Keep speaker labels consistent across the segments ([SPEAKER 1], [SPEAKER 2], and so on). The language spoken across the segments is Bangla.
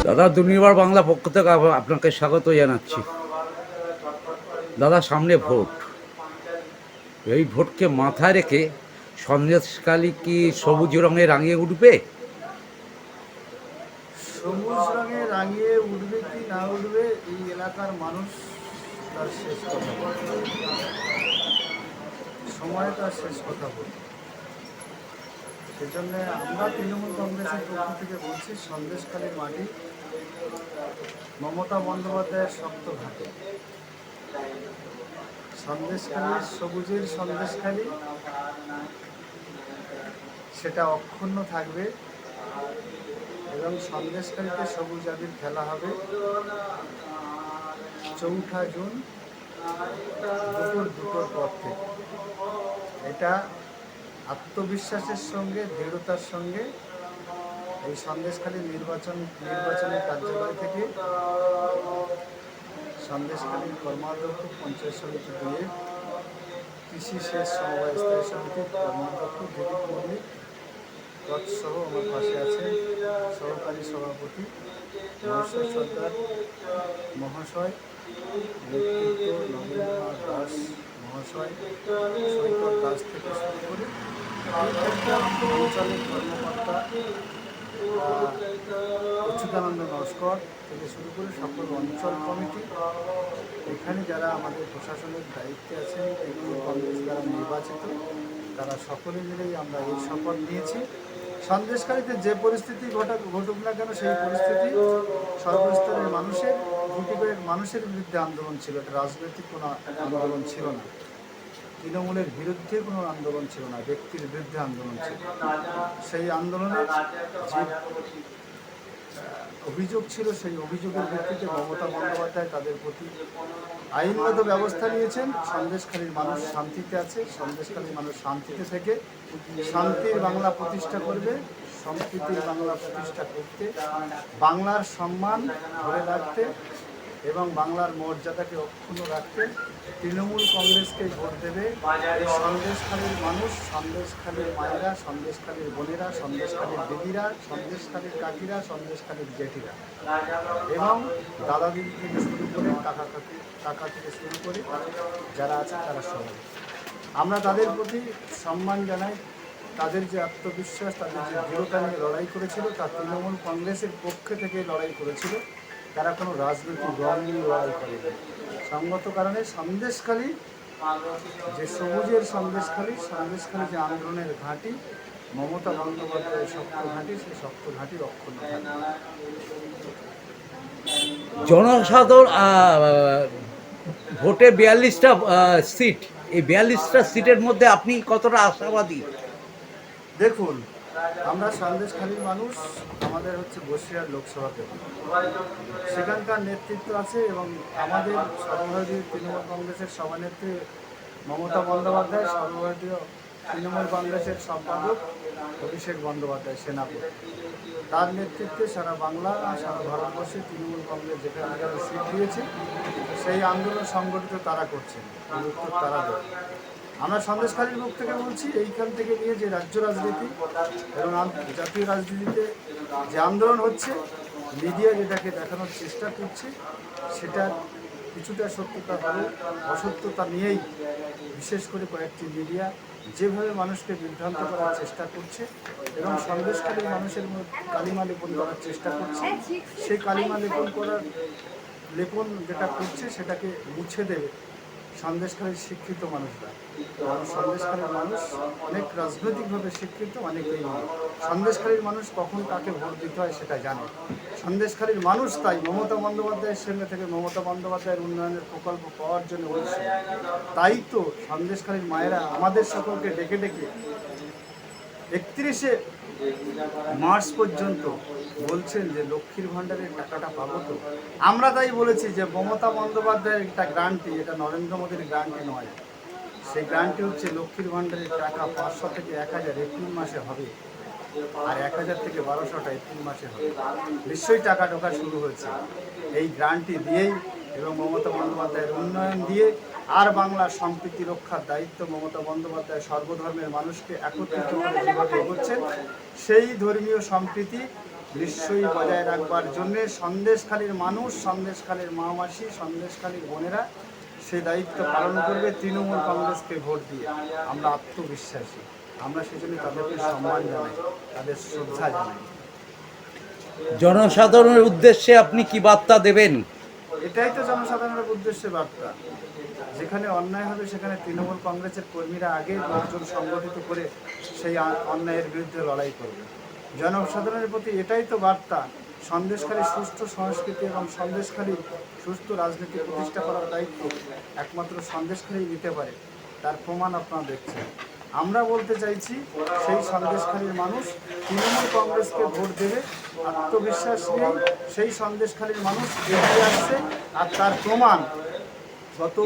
[SPEAKER 1] দাদা দুর্নিবার বাংলা পক্ষ থেকে আপনাকে স্বাগত জানাচ্ছি। দাদা সামনে ভোট, এই ভোটকে মাথায় রেখে সন্দেশখালী কি সবুজ রঙে রাঙিয়ে উঠবে?
[SPEAKER 2] সবুজ রঙে রাঙিয়ে উঠবে কি না উঠবে এই এলাকার মানুষ তার শেষ কথা বলবে। সময় তার শেষ কথা বলবে। সেজন্য আমরা তৃণমূল কংগ্রেসের পক্ষ থেকে বলছি, সন্দেশখালীর মাটি মমতা বন্দ্যোপাধ্যায়ের শক্ত ঘাটে। সন্দেশখালী সবুজের সন্দেশখালী, সেটা অক্ষুণ্ণ থাকবে এবং সন্দেশখালীতে সবুজ আবির খেলা হবে 4ঠা জুন দুপুর 2টোর পর থেকে। এটা আত্মবিশ্বাসের সঙ্গে, দৃঢ়তার সঙ্গে এই সন্দেশখালী নির্বাচনী কার্যালয় থেকে সন্দেশখালীর কর্মাধ্যক্ষ, পঞ্চায়েত সমিতি দিয়ে কৃষি সেচ সমবায় স্থায়ী সমিতির কর্মাধ্যক্ষ দিলীপ মল্লিক সহ আমার পাশে আছেন সহকারী সভাপতি মহেশ্বর সর্দার মহাশয়, নেতৃত্ব নবীন্দ্র দাস মহাশয়, সৈকত দাস থেকে শুরু করে অঞ্চলের কর্মকর্তা অচ্যুতানন্দ নস্কর থেকে শুরু করে সকল অঞ্চল কমিটি, এখানে যারা আমাদের প্রশাসনিক দায়িত্বে আছেন, তৃণমূল কংগ্রেস দ্বারা নির্বাচিত, তারা সকলে মিলেই আমরা এই শপথ নিয়েছি। সন্দেশখালীতে যে পরিস্থিতি ঘটুক না কেন, সেই পরিস্থিতি সর্বস্তরের মানুষের, গুটি কয়েক মানুষের বিরুদ্ধে আন্দোলন ছিল। এটা রাজনৈতিক কোনো আন্দোলন ছিল না, তৃণমূলের বিরুদ্ধে কোনো আন্দোলন ছিল না, ব্যক্তির বিরুদ্ধে আন্দোলন ছিল। সেই আন্দোলনের যে অভিযোগ ছিল, সেই অভিযোগের ভিত্তিতে মমতা বন্দ্যোপাধ্যায় তাদের প্রতি আইনগত ব্যবস্থা নিয়েছেন। সন্দেশখালীর মানুষ শান্তিতে আছে, সন্দেশখালীর মানুষ শান্তিতে থেকে শান্তির বাংলা প্রতিষ্ঠা করবে, সম্প্রীতির বাংলা প্রতিষ্ঠা করতে, বাংলার সম্মান ধরে রাখতে এবং বাংলার মর্যাদাকে অক্ষুণ্ণ রাখতে তৃণমূল কংগ্রেসকে ভোট দেবে। এই সন্দেশখালীর মানুষ, সন্দেশখালীর মায়েরা, সন্দেশখালীর বোনেরা, সন্দেশখালীর দিদিরা, সন্দেশখালীর কাকিরা, সন্দেশখালীর জেঠিরা এবং দাদা দিদি থেকে শুরু করে কাকা থেকে শুরু করে যারা আছে তারা সবাই। আমরা তাদের প্রতি সম্মান জানাই। তাদের যে আত্মবিশ্বাস, তাদের যে দৃঢ়তা নিয়ে লড়াই করেছিল, তা তৃণমূল কংগ্রেসের পক্ষে থেকে লড়াই করেছিল। তারা কোনো রাজনৈতিক দল নিয়ে লড়াই করেনি। সঙ্গত কারণে সন্দেশখালী যে সবুজের সন্দেশখালী যে আন্দোলনের ঘাঁটি, মমতা বন্দ্যোপাধ্যায়ের শক্ত ঘাঁটি, সেই শক্ত ঘাঁটির অক্ষুণ্ণ থাকবে।
[SPEAKER 1] জনসাধারণ ভোটে 42টা সিট, এই 42টা সিটের মধ্যে আপনি কতটা আশাবাদী?
[SPEAKER 2] দেখুন, আমরা সন্দেশখালীর মানুষ, আমাদের হচ্ছে বসিরহাট লোকসভা কেন্দ্র, সেখানকার নেতৃত্ব আছে এবং আমাদের সর্বভারতীয় তৃণমূল কংগ্রেসের সভানেত্রী মমতা বন্দ্যোপাধ্যায়, সর্বভারতীয় তৃণমূল কংগ্রেসের সম্পাদক অভিষেক বন্দ্যোপাধ্যায় সেনাপতি, তার নেতৃত্বে সারা বাংলা, সারা ভারতবর্ষে তৃণমূল কংগ্রেস যেখানে যেখানে সিট দিয়েছে সেই আন্দোলন সংগঠিত তারা করছেন, উত্তর তারা দেয়। আমরা সন্দেশখালীর মুখ থেকে বলছি, এইখান থেকে নিয়ে যে রাজ্য রাজনীতি এবং জাতীয় রাজনীতিতে যে আন্দোলন হচ্ছে, মিডিয়া যেটাকে দেখানোর চেষ্টা করছে, সেটার কিছুটা সত্যতা হলেও অসত্যতা নিয়েই বিশেষ করে কয়েকটি মিডিয়া যেভাবে মানুষকে বিভ্রান্ত করার চেষ্টা করছে এবং সন্দেশখালীর মানুষের মধ্যে কালিমা লেপন করার চেষ্টা করছে, সেই কালিমা লেপন যেটা করছে সেটাকে মুছে দেবে সন্দেশখালীর শিক্ষিত মানুষরা। কারণ সন্দেশখালীর মানুষ অনেক রাজনৈতিকভাবে শিক্ষিত, অনেকেই নয়। সন্দেশখালীর মানুষ কখন কাকে ভোট দিতে হয় সেটা জানে সন্দেশখালীর মানুষ। তাই মমতা বন্দ্যোপাধ্যায়ের সঙ্গে থেকে মমতা বন্দ্যোপাধ্যায়ের উন্নয়নের প্রকল্প পাওয়ার জন্য বলছে। তাই তো সন্দেশখালীর মায়েরা আমাদের সকলকে ডেকে ডেকে 31শে মার্চ পর্যন্ত বলছেন যে লক্ষ্মীর ভাণ্ডারের টাকাটা পাবো তো। আমরা তাই বলেছি যে মমতা বন্দ্যোপাধ্যায়ের একটা গ্রান্টি, এটা নরেন্দ্র মোদীর গ্রান্টি নয়, সেই গ্রান্টি হচ্ছে লক্ষ্মীর ভাণ্ডারের টাকা 500 থেকে 1000 এপ্রিল মাসে হবে, আর 1000 থেকে 1200টা এপ্রিল মাসে হবে। নিশ্চয়ই টাকা ঢোকা শুরু হয়েছে এই গ্রান্টি দিয়েই এবং মমতা বন্দ্যোপাধ্যায়ের উন্নয়ন দিয়ে। আর বাংলার সম্প্রীতি রক্ষার দায়িত্ব মমতা বন্দ্যোপাধ্যায় সর্বধর্মের মানুষকে একত্রিত করে যেভাবে এগোচ্ছেন, সেই ধর্মীয় সম্প্রীতি নিশ্চয়ই বজায় রাখবার জন্যে সন্দেশখালীর মানুষ, সন্দেশখালীর মা মাসি, সন্দেশখালীর বোনেরা সেই দায়িত্ব পালন করবে তৃণমূল কংগ্রেসকে ভোট দিয়ে। আমরা আত্মবিশ্বাসী, আমরা সেজন্য তাদেরকে সম্মান জানাই, তাদের শ্রদ্ধা জানাই।
[SPEAKER 1] জনসাধারণের উদ্দেশ্যে আপনি কি বার্তা দেবেন?
[SPEAKER 2] এটাই তো জনসাধারণের উদ্দেশ্যে বার্তা। যেখানে অন্যায় হবে সেখানে তৃণমূল কংগ্রেসের কর্মীরা আগে লোকজন সংগঠিত করে সেই অন্যায়ের বিরুদ্ধে লড়াই করবে। জনসাধারণের প্রতি এটাই তো বার্তা। সন্দেশখালীর সুষ্ঠু সংস্কৃতি এবং সন্দেশখালীর সুস্থ রাজনীতি প্রতিষ্ঠা করার দায়িত্ব একমাত্র সন্দেশখালী নিতে পারে, তার প্রমাণ আপনারা দেখছেন। আমরা বলতে চাইছি সেই সন্দেশখালীর মানুষ তৃণমূল কংগ্রেসকে ভোট দেবে আত্মবিশ্বাস নিয়ে। সেই সন্দেশখালীর মানুষ এগিয়ে আসছে, আর তার প্রমাণ গত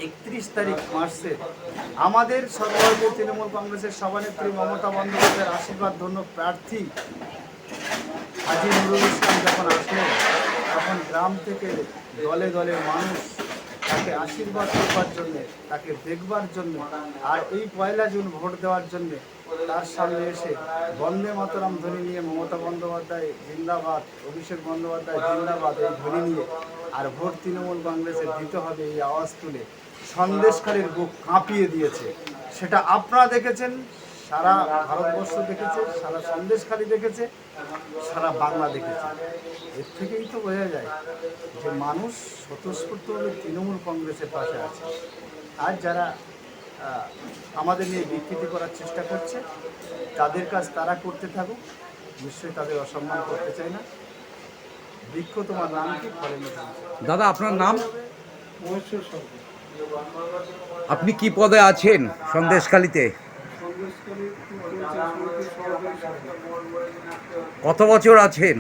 [SPEAKER 2] 31 তারিখ মার্চে আমাদের সর্বভারতীয় তৃণমূল কংগ্রেসের সভানেত্রী মমতা বন্দ্যোপাধ্যায়ের আশীর্বাদ ধন্য প্রার্থী হাজী নুরুল ইসলাম যখন আসলেন, তখন গ্রাম থেকে দলে দলে মানুষ তাকে আশীর্বাদ করবার জন্যে, তাকে দেখবার জন্য, আর এই 1 জুন ভোট দেওয়ার জন্যে তার সামনে এসে বন্দে মাতরম ধ্বনি নিয়ে মমতা বন্দ্যোপাধ্যায় জিন্দাবাদ, অভিষেক বন্দ্যোপাধ্যায় জিন্দাবাদ এই ধ্বনি নিয়ে আর ভোট তৃণমূল কংগ্রেসের দিতে হবে এই আওয়াজ তুলে সন্দেশখালীর বুক কাঁপিয়ে দিয়েছে। সেটা আপনারা দেখেছেন, সারা ভারতবর্ষ দেখেছে, সারা সন্দেশখালী দেখেছে, সারা বাংলা দেখেছে। এর থেকেই তো বোঝা যায় যে মানুষ স্বতঃস্ফূর্তভাবে তৃণমূল কংগ্রেসের পাশে আছে। আর যারা আমাদের নিয়ে বিকৃতি করার চেষ্টা করছে তাদের কাজ তারা করতে থাকুক, নিশ্চয়ই তাদের অসম্মান করতে চাই না। বৃক্ষ তোমার নাম কি, ফলে মিঠে।
[SPEAKER 1] দাদা আপনার নাম?
[SPEAKER 2] মহেশ্বর সরকার।
[SPEAKER 1] আপনি কি পদে আছেন সন্দেশখালীতে? কত বছর আছেন?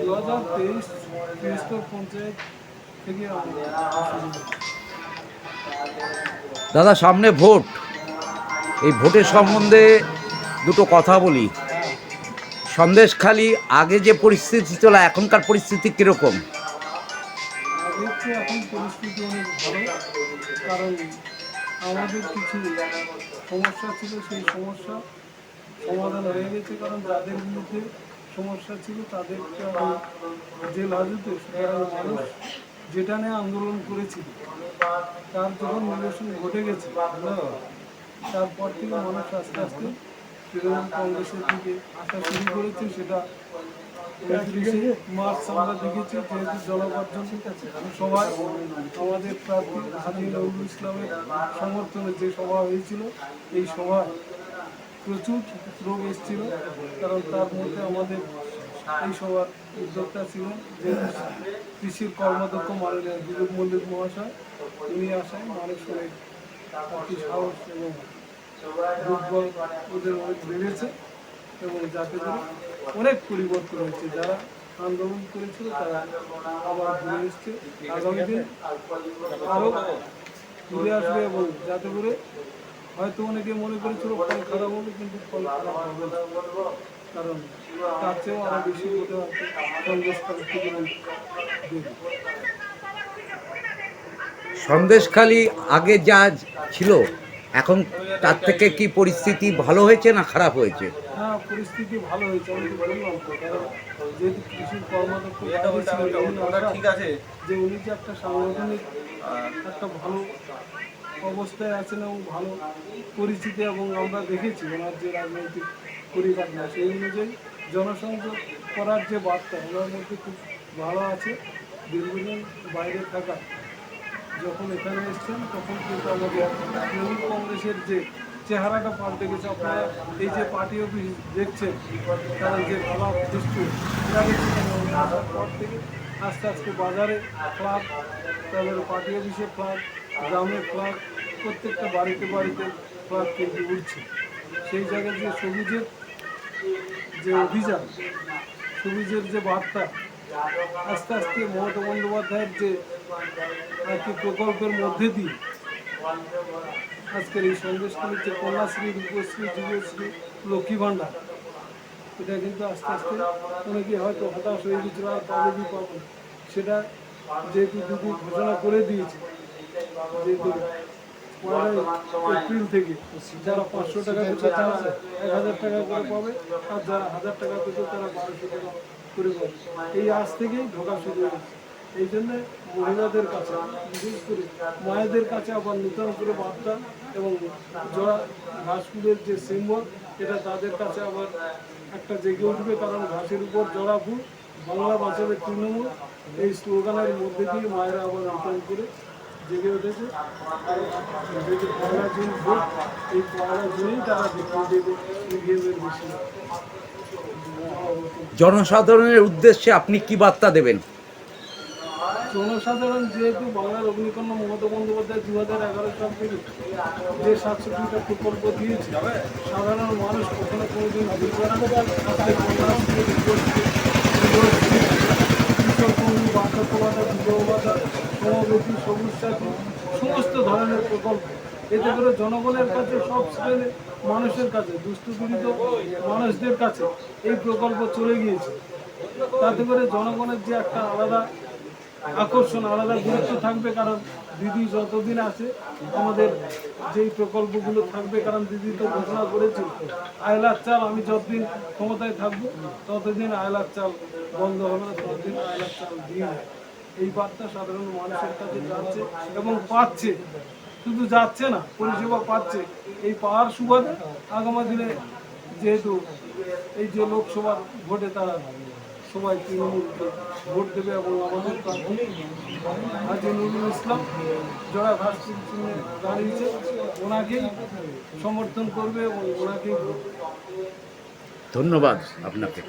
[SPEAKER 3] 2023 ত্রিস্তর পঞ্চায়েত থেকে
[SPEAKER 1] দাদা সামনে ভোট, এই ভোটের সম্বন্ধে দুটো কথা বলি। সন্দেশখালী আগে যে পরিস্থিতি ছিল, এখনকার পরিস্থিতি কীরকম?
[SPEAKER 3] আগের চেয়ে এখন পরিস্থিতি অনেক ভালো, কারণ আমাদের কিছু সমস্যা ছিল, সেই সমস্যা সমাধান হয়ে গেছে। কারণ যাদের বিরুদ্ধে সমস্যা ছিল তাদেরকে এখন জেল হাজতে, সুতরাং মানুষ যেটা নিয়ে আন্দোলন করেছিল তার যখন নিরসন ঘটে গেছে, তারপর থেকে মানুষ আস্তে আস্তে তৃণমূল কংগ্রেসের দিকে আসা শুরু করেছে। সেটা 31 মার্চ আমরা দেখেছি, যেহেতু জনগর্জন সবাই আমাদের প্রার্থী হাজী নুরুল ইসলামের সমর্থনে যে সভা হয়েছিল, এই সভায় প্রচুর লোক এসেছিল। কারণ তার মধ্যে আমাদের এই সভার উদ্যোক্তা ছিলেন যে কৃষির কর্মাধ্যক্ষ মাননীয় দিলীপ মল্লিক মহাশয়। উনি আসায় মানুষ অনেক সাহস এবং দুর্বল ওদের অনেক বেড়েছে, এবং যাতে করে অনেক পরিবর্তন হয়েছে। যারা আন্দোলন করেছিল তারা আবার ঘুরে এসছে, আগামী দিন আরও ঘুরে আসবে, এবং যাতে করে হয়তো অনেকে মনে করেছিল ফল খারাপ হবে, কিন্তু ফল খারাপ হবে না। কারণ তার চেয়েও আরও বেশি হতে হবে কংগ্রেস থেকে দেবে।
[SPEAKER 1] সন্দেশখালী আগে যা ছিল এখন তার থেকে কি পরিস্থিতি ভালো হয়েছে না খারাপ হয়েছে?
[SPEAKER 3] হ্যাঁ, পরিস্থিতি ভালো হয়েছে। আমি তো বললাম তো, কারণ যেহেতু কৃষির কর্মাধ্যক্ষ ঠিক আছে, যে উনি যে একটা সাংগঠনিক একটা ভালো অবস্থায় আছেন এবং ভালো পরিচিতি, এবং আমরা দেখেছি ওনার যে রাজনৈতিক পরিকাঠামো, সেই অনুযায়ী জনসংযোগ করার যে বার্তা ওনার মধ্যে খুব ভালো আছে। দীর্ঘদিন বাইরে থাকা, যখন এখানে এসছেন তখন কিন্তু আমাদের তৃণমূল কংগ্রেসের যে চেহারাটা পাল্টে গেছে। আপনারা এই যে পার্টি অফিস দেখছেন, তারা যে ক্লাব ডিস্ট্রিক্ট আসার পর থেকে আস্তে আস্তে বাজারে ক্লাব, তারপরে পার্টি অফিসে ক্লাব, গ্রামে ক্লাব, প্রত্যেকটা বাড়িতে বাড়িতে ক্লাব কিন্তু উঠছে। সেই জায়গায় যে সবুজের যে অভিযান, সবুজের যে বার্তা, আস্তে আস্তে মমতা বন্দ্যোপাধ্যায়ের যে একটি প্রকল্পের মধ্যে দিয়ে আজকের এই সন্দেশখালীর যে কন্যাশ্রী, রূপশ্রী, যুবশ্রী, লক্ষ্মী ভাণ্ডার, এটা কিন্তু আস্তে আস্তে অনেকে হয়তো হতাশ হয়ে গেছিল, আর পাবে কি পাবো, সেটা যেহেতু দিদি ঘোষণা করে দিয়েছে, যেহেতু এপ্রিল থেকে যারা 500 টাকা পেতো তারা 1000 টাকা করে পাবে, আর যারা 1000 টাকা পেতো তারা 1200 টাকা করে পাবে। এই আজ থেকেই ঢোকা শুরু হয়েছে। এই জন্য মহিলাদের কাছে, বিশেষ করে মায়েদের কাছে আবার নূতন করে বার্তা এবং জোড়া ঘাসফুলের যে সিম্বল, এটা তাদের কাছে আবার একটা জেগে উঠবে। কারণ ঘাসের উপর জোড়া ফুল, বাংলা বাঁচাবে তৃণমূল, এই স্লোগানের মধ্যে দিয়ে মায়েরা আবার নূতন করে জেগে উঠেছে। যে পয়লা জুন ভোট, এই পয়লা জুনেই তারা দেখিয়ে দেবে ইভিএমের বেশি।
[SPEAKER 1] জনসাধারণের উদ্দেশ্যে আপনি কি বার্তা দেবেন?
[SPEAKER 3] জনসাধারণ যেহেতু বাংলার অগ্নিকন্যা মমতা বন্দ্যোপাধ্যায় 2011 সাল থেকে যে 702টা প্রকল্প দিয়েছে, সাধারণ মানুষ কখনো কোনোদিন ভুল করে না। আজকে কন্যাশ্রী, কৃষকবন্ধু, বার্ধক্য ভাতা, বিধবা ভাতা, সমবেতী, সবুজ সাথী, সমস্ত ধরনের প্রকল্প, এতে করে জনগণের কাছে, সব শ্রেণীর মানুষের কাছে, দুষ্কৃত মানুষদের কাছে এই প্রকল্প চলে গিয়েছে। তাতে করে জনগণের যে একটা আলাদা আকর্ষণ, আলাদা গুরুত্ব থাকবে। কারণ দিদি যতদিন আছে আমাদের যেই প্রকল্পগুলো থাকবে, কারণ দিদি তো ঘোষণা করেছিল আয়লার চাল, আমি যতদিন ক্ষমতায় থাকবো ততদিন আয়লার চাল বন্ধ হবে না, ততদিন আয়লার চাল দিয়ে দেবে। এই বার্তা সাধারণ মানুষের কাছে যাচ্ছে এবং পাচ্ছে, শুধু যাচ্ছে না, পরিষেবা পাচ্ছে। এই পাওয়ার সুবাদে আগামী দিনে যেহেতু এই যে লোকসভার ভোটে তারা সবাই তৃণমূলকে ভোট দেবে এবং আমাদের প্রার্থী হাজী নুরুল ইসলাম যারা ঘাসফুল চিহ্নে দাঁড়িয়েছে ওনাকেই সমর্থন করবে এবং ওনাকেই ভোট দেবে।
[SPEAKER 1] ধন্যবাদ আপনাকে।